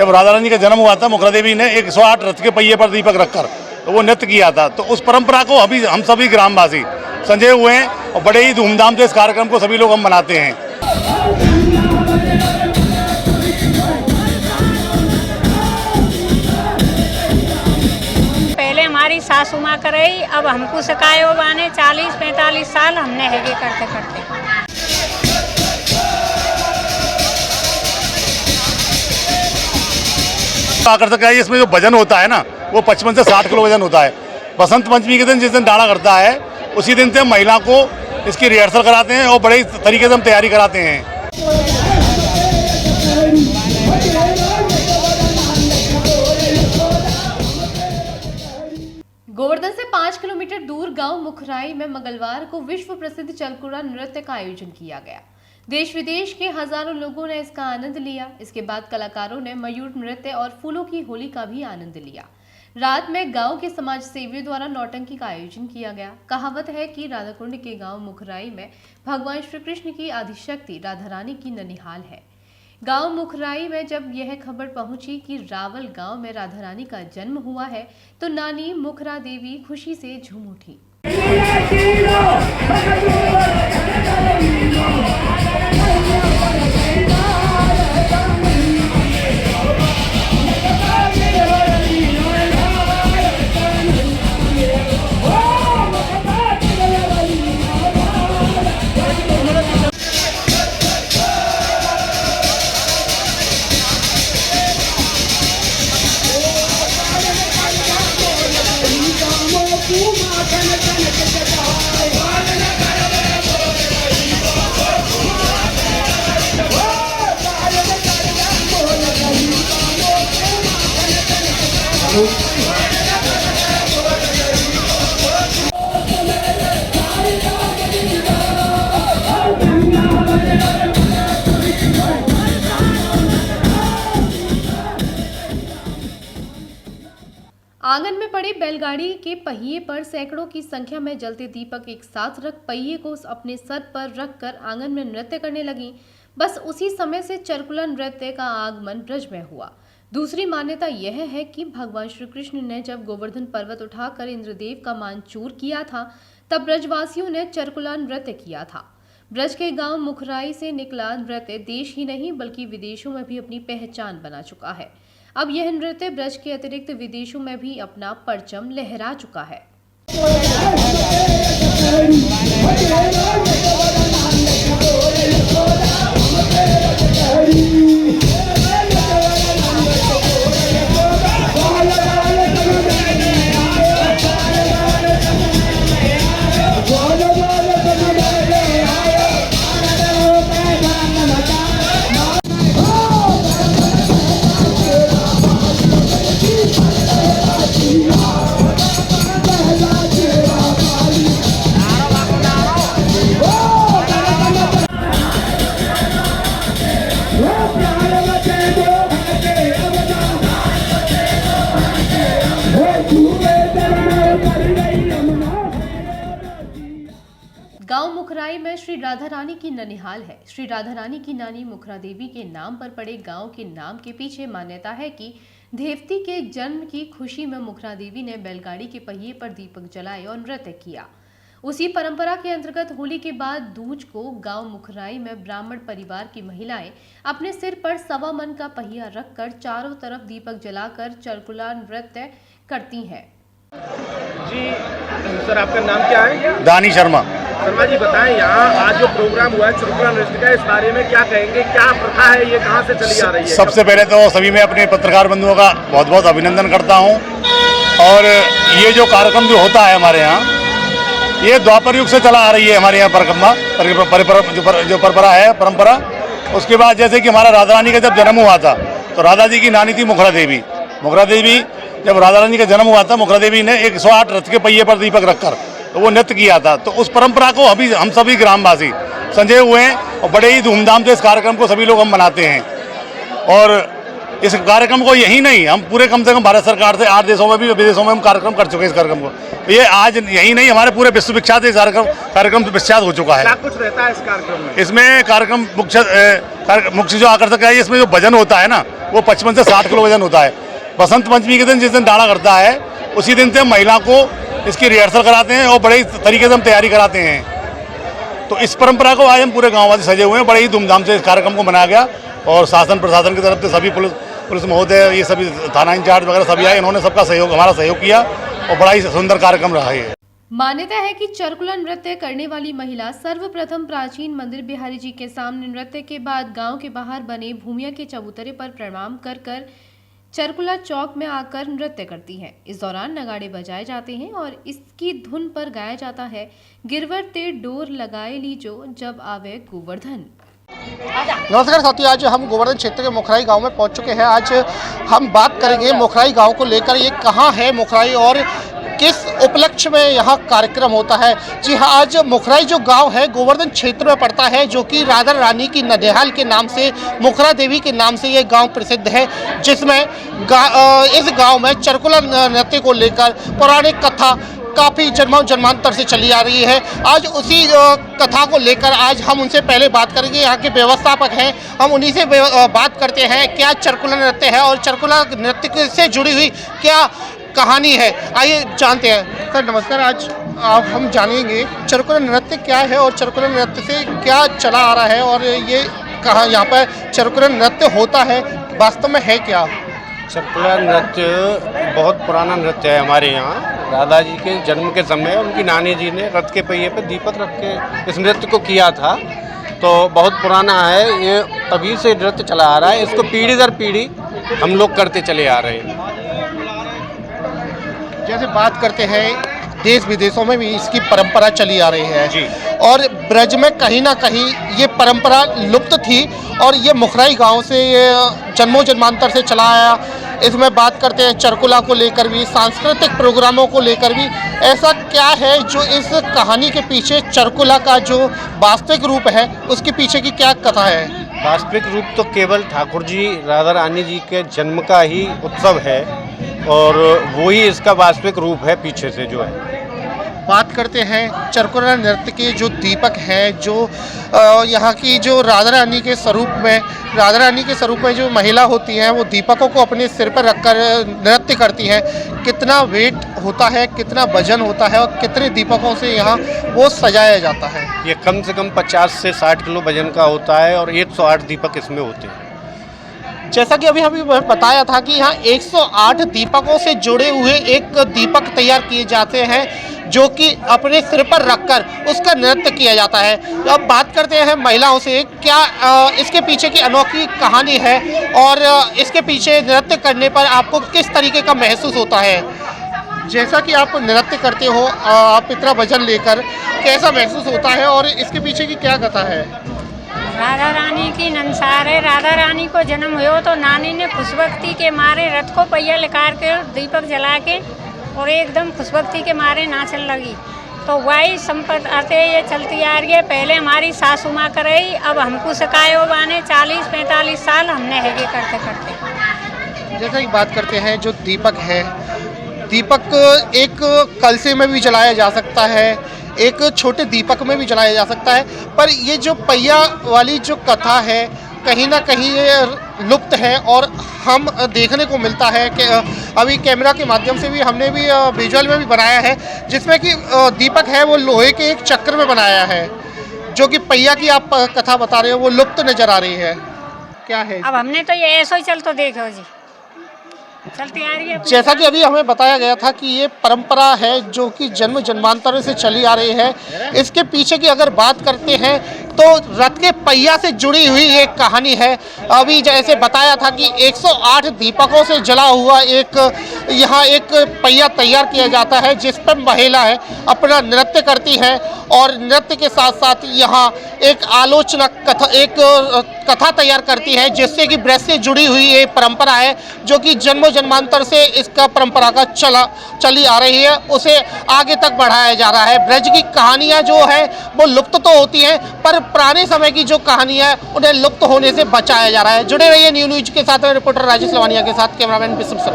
जब राधा रानी का जन्म हुआ था, मुखरा देवी ने 108 रथ के पहिए पर दीपक रखकर तो वो नृत्य किया था। तो उस परंपरा को अभी हम सभी ग्रामवासी संजय हुए हैं और बड़े ही धूमधाम से इस कार्यक्रम को सभी लोग हम मनाते हैं। पहले हमारी सासू माँ कराई, अब हमको सिखाए वो बाने 40-45 साल हमने है ये करते करते। आकर्षक है इसमें जो वजन होता है ना, वो 55 से 60 किलो वजन होता है। बसंत पंचमी के दिन जिस दिन डाला करता है, उसी दिन से हम महिला को इसकी रिहर्सल कराते हैं और बड़े तरीके से हम तैयारी कराते हैं। गोवर्धन से 5 किलोमीटर दूर गांव मुखराई में मंगलवार को विश्व प्रसिद्ध चलकुड़ा नृत्य का आयोजन किया गया। देश विदेश के हजारों लोगों ने इसका आनंद लिया। इसके बाद कलाकारों ने मयूर नृत्य और फूलों की होली का भी आनंद लिया। रात में गांव के समाज सेवियों द्वारा नौटंकी का आयोजन किया गया। कहावत है कि राधाकुंड के गांव मुखराई में भगवान श्री कृष्ण की आदिशक्ति राधा रानी की ननिहाल है। गांव मुखराई में जब यह खबर पहुंची कि रावल गांव में राधा रानी का जन्म हुआ है, तो नानी मुखरा देवी खुशी से झूम उठी। आंगन में पड़े बैलगाड़ी के पहिए पर सैकड़ों की संख्या में जलते दीपक एक साथ रख पहिए को अपने सर पर रखकर आंगन में नृत्य करने लगी। बस उसी समय से चलकुला नृत्य का आगमन ब्रज में हुआ। दूसरी मान्यता यह है कि भगवान श्री कृष्ण ने जब गोवर्धन पर्वत उठाकर इंद्रदेव का मानचूर किया था, तब ब्रजवासियों ने चलकुला नृत्य किया था। ब्रज के गांव मुखराई से निकला नृत्य देश ही नहीं बल्कि विदेशों में भी अपनी पहचान बना चुका है। अब यह नृत्य ब्रज के अतिरिक्त विदेशों में भी अपना परचम लहरा चुका है। गांव मुखराई में श्री राधा रानी की ननिहाल है। श्री राधा रानी की नानी मुखरा देवी के नाम पर पड़े गांव के नाम के पीछे मान्यता है कि देवती के जन्म की खुशी में मुखरा देवी ने बैलगाड़ी के पहिए पर दीपक जलाए और नृत्य किया। उसी परंपरा के अंतर्गत होली के बाद दूज को गांव मुखराई में ब्राह्मण परिवार की महिलाएं अपने सिर पर 1.25 मन का पहिया रखकर चारों तरफ दीपक जलाकर चलकुला नृत्य करती हैं। जी सर, आपका नाम क्या है? दानी शर्मा। शर्मा जी बताएं, यहाँ आज जो प्रोग्राम हुआ है चलकुला नृत्य का, इस बारे में क्या कहेंगे? क्या प्रथा है, ये कहाँ से चली आ रही है? सबसे पहले तो सभी मैं अपने पत्रकार बंधुओं का बहुत बहुत अभिनंदन करता हूँ। और ये जो कार्यक्रम जो होता है हमारे यहाँ, ये द्वापर युग से चला आ रही है हमारे यहाँ जो परंपरा। उसके बाद जैसे कि हमारा राधा रानी का जब जन्म हुआ था, तो राधा जी की नानी थी मुखरा देवी। मुखरा देवी जब राधा रानी का जन्म हुआ था, मुखरा देवी ने 108 रथ के पहिए पर दीपक रखकर तो वो नृत्य किया था। तो उस परंपरा को अभी हम सभी ग्रामवासी संजय हुए हैं और बड़े ही धूमधाम से इस कार्यक्रम को सभी लोग हम मनाते हैं। और इस कार्यक्रम को यही नहीं, हम पूरे कम से कम भारत सरकार से 8 देशों में भी, विदेशों में हम कार्यक्रम कर चुके हैं इस कार्यक्रम को। ये आज यही नहीं, हमारे पूरे विश्व विख्यात इस कार्यक्रम विख्यात हो चुका है। क्या कुछ रहता है इस कार्यक्रम में? इसमें कार्यक्रम मुख्य जो आकर्षक है, इसमें जो वजन होता है ना, वो 55 से 60 किलो वजन होता है। बसंत पंचमी के दिन जिस दिन डाला करता है, उसी दिन से हम महिला को इसकी रिहर्सल कराते हैं और बड़े तरीके से हम तैयारी कराते हैं। तो इस परंपरा को आज हम पूरे गाँववासी सजे हुए हैं, बड़े ही धूमधाम से इस कार्यक्रम को मनाया गया। और शासन प्रशासन की तरफ से सभी पुलिस महोदय, ये सभी थाना इंचार्ज वगैरह सभी आए, इन्होंने सबका सहयोग, हमारा सहयोग किया और बड़ा ही सुंदर कार्यक्रम रहा है। मान्यता है कि चरकुला नृत्य करने वाली महिला सर्वप्रथम प्राचीन मंदिर बिहारी जी के सामने नृत्य के बाद गांव के बाहर बने भूमिया के चबूतरे पर प्रणाम कर चरकुला चौक में आकर नृत्य करती है। इस दौरान नगाड़े बजाए जाते हैं और इसकी धुन पर गाया जाता है, गिरवर ते डोर लगाए लीजो जब आवे गोवर्धन। नमस्कार साथियों, आज हम गोवर्धन क्षेत्र के मोखराई गांव में पहुंच चुके हैं। आज हम बात करेंगे मोखराई गांव को लेकर, ये कहां है मोखराई और किस उपलक्ष्य में यहाँ कार्यक्रम होता है। जी हाँ, आज मोखराई जो गांव है गोवर्धन क्षेत्र में पड़ता है, जो कि राधा रानी की नदियाल के नाम से, मुखरा देवी के नाम से ये गांव प्रसिद्ध है, जिसमें इस गांव में चरकुला नृत्य को लेकर पौराणिक कथा काफ़ी जन्मांतर से चली आ रही है। आज उसी कथा को लेकर आज हम उनसे पहले बात करेंगे। यहाँ के व्यवस्थापक हैं, हम उन्हीं से बात करते हैं क्या चरकुला नृत्य है और चरकुला नृत्य से जुड़ी हुई क्या कहानी है। आइए जानते हैं। सर नमस्कार, आज हम जानेंगे चरकुला नृत्य क्या है और चरकुला नृत्य से क्या चला आ रहा है और ये कहाँ यहाँ पर चरकुला नृत्य होता है, वास्तव में है क्या? चरकुला नृत्य बहुत पुराना नृत्य है हमारे यहाँ। राधा जी के जन्म के समय उनकी नानी जी ने रथ के पहिए पर दीपक रख के इस नृत्य को किया था, तो बहुत पुराना है ये, तभी से नृत्य चला आ रहा है। इसको पीढ़ी दर पीढ़ी हम लोग करते चले आ रहे हैं। जैसे बात करते हैं, देश विदेशों में भी इसकी परंपरा चली आ रही है जी, और ब्रज में कहीं ना कहीं ये परंपरा लुप्त थी और ये मुखराई गांव से ये जन्मों जन्मांतर से चला आया। इसमें बात करते हैं चरकुला को लेकर भी, सांस्कृतिक प्रोग्रामों को लेकर भी। ऐसा क्या है जो इस कहानी के पीछे, चरकुला का जो वास्तविक रूप है उसके पीछे की क्या कथा है? वास्तविक रूप तो केवल ठाकुर जी राधा रानी जी के जन्म का ही उत्सव है और वो ही इसका वास्तविक रूप है पीछे से जो है। बात करते हैं चरकुला नृत्य के जो दीपक हैं, जो यहाँ की जो राधा रानी के स्वरूप में जो महिला होती हैं, वो दीपकों को अपने सिर पर रखकर नृत्य करती हैं। कितना वेट होता है, कितना वजन होता है और कितने दीपकों से यहाँ वो सजाया जाता है? ये कम से कम 50 से 60 किलो वजन का होता है और 108 दीपक इसमें होते हैं। जैसा कि अभी हमें बताया था कि यहाँ 108 दीपकों से जुड़े हुए एक दीपक तैयार किए जाते हैं, जो कि अपने सिर पर रखकर उसका नृत्य किया जाता है। तो अब बात करते हैं महिलाओं से, क्या इसके पीछे की अनोखी कहानी है और इसके पीछे नृत्य करने पर आपको किस तरीके का महसूस होता है? जैसा कि आप नृत्य करते हो, आप इतना वजन लेकर, कैसा महसूस होता है और इसके पीछे की क्या कथा है? राधा रानी की नंसार है। राधा रानी को जन्म हुआ तो नानी ने खुशबक्ति के मारे रथ को पहिया लेकर के दीपक जला के और एकदम खुशबक्ति के मारे नाचन लगी। तो वही संपत आते ये चलती आ रही है। पहले हमारी सासू माँ कराई, अब हमको सिखाए बाने 40-45 साल हमने हैगे करते करते। जैसा कि बात करते हैं, जो दीपक है, दीपक एक कलसे में भी जलाया जा सकता है, एक छोटे दीपक में भी जलाया जा सकता है, पर ये जो पहिया वाली जो कथा है कहीं ना कहीं ये लुप्त है और हम देखने को मिलता है कि अभी कैमरा के माध्यम से भी हमने भी विजुअल में भी बनाया है, जिसमें कि दीपक है वो लोहे के एक चक्र में बनाया है, जो कि पहिया की आप कथा बता रहे हो वो लुप्त नजर आ रही है। क्या है? अब हमने तो ये ऐसा ही चल तो देखो जी, चलती आ रही है। जैसा कि अभी हमें बताया गया था कि ये परंपरा है जो कि जन्म जन्मांतर से चली आ रही है। इसके पीछे की अगर बात करते हैं तो रथ के पहिया से जुड़ी हुई एक कहानी है। अभी जैसे बताया था कि 108 दीपकों से जला हुआ यहाँ एक पहिया तैयार किया जाता है, जिस पर महिला है अपना नृत्य करती है और नृत्य के साथ साथ यहाँ एक आलोचना कथा तैयार करती है, जिससे कि ब्रज से जुड़ी हुई ये परंपरा है, जो कि जन्मों जन्मांतर से इसका परंपरा का चली आ रही है, उसे आगे तक बढ़ाया जा रहा है। ब्रज की कहानियाँ जो है वो लुप्त तो होती हैं, पर पुराने समय की जो कहानी है उन्हें लुप्त होने से बचाया जा रहा है। जुड़े रहिए न्यू न्यूज के साथ। रिपोर्टर राजेश लवानिया के साथ, कैमरामैन विष्णु।